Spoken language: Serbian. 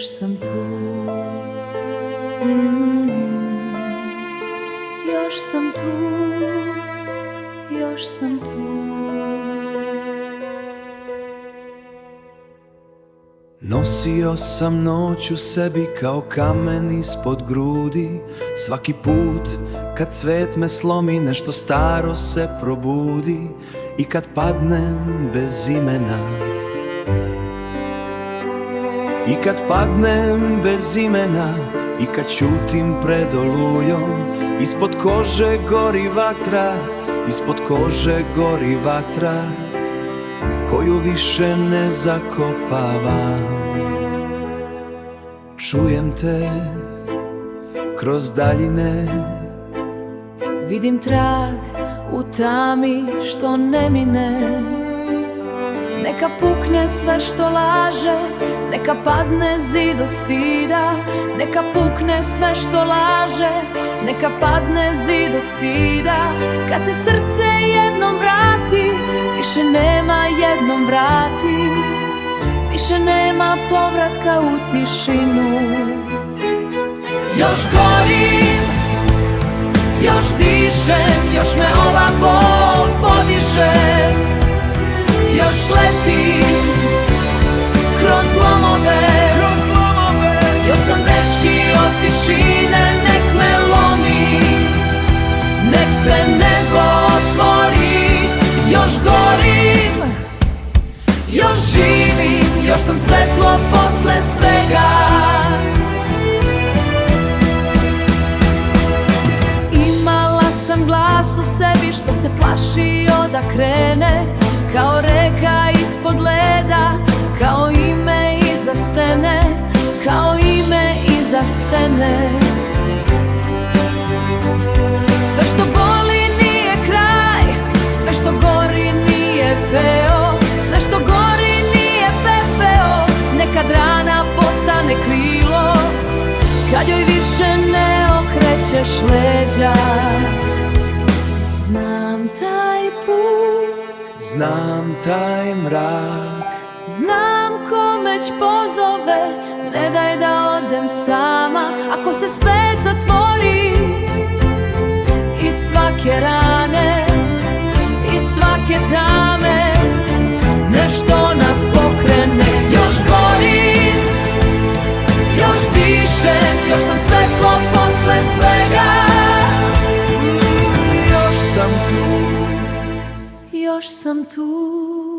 još sam tu. Još sam tu, još sam tu. Nosio sam noć u sebi kao kamen ispod grudi. Svaki put kad svet me slomi, nešto staro se probudi. I kad padnem bez imena, i kad padnem bez imena, i kad ćutim pred olujom, ispod kože gori vatra, ispod kože gori vatra, koju više ne zakopavam. Čujem te kroz daljine, vidim trag u tami što ne mine. Neka pukne sve što laže, neka padne zid od stida. Neka pukne sve što laže, neka padne zid od stida. Kad se srce jednom vrati, više nema jednom vrati. Više nema povratka u tišinu. Još gorim, još dišem, još me ova bol podiže. Još letim kroz lomove, još sam veći od tišine. Nek me lomi, nek se nebo otvori. Još gorim, još živim, još sam svetlo posle svega. Imala sam glas u sebi što se plašio da krene, kao reka ispod leda, kao ime iza stene, kao ime iza stene. Sve što boli nije kraj, sve što gori nije peo, sve što gori nije pepeo. Nekad rana postane krilo, kad joj više ne okrećeš leđa. Znam taj put, znam taj mrak, znam ko me ć pozove. Ne daj da odem sama, ako se svet zatvori. I svake rane, i svake tame, nešto nas pokrene. Još gorim, još dišem, još sam svetlo posle svega. još sam tu, još sam tu.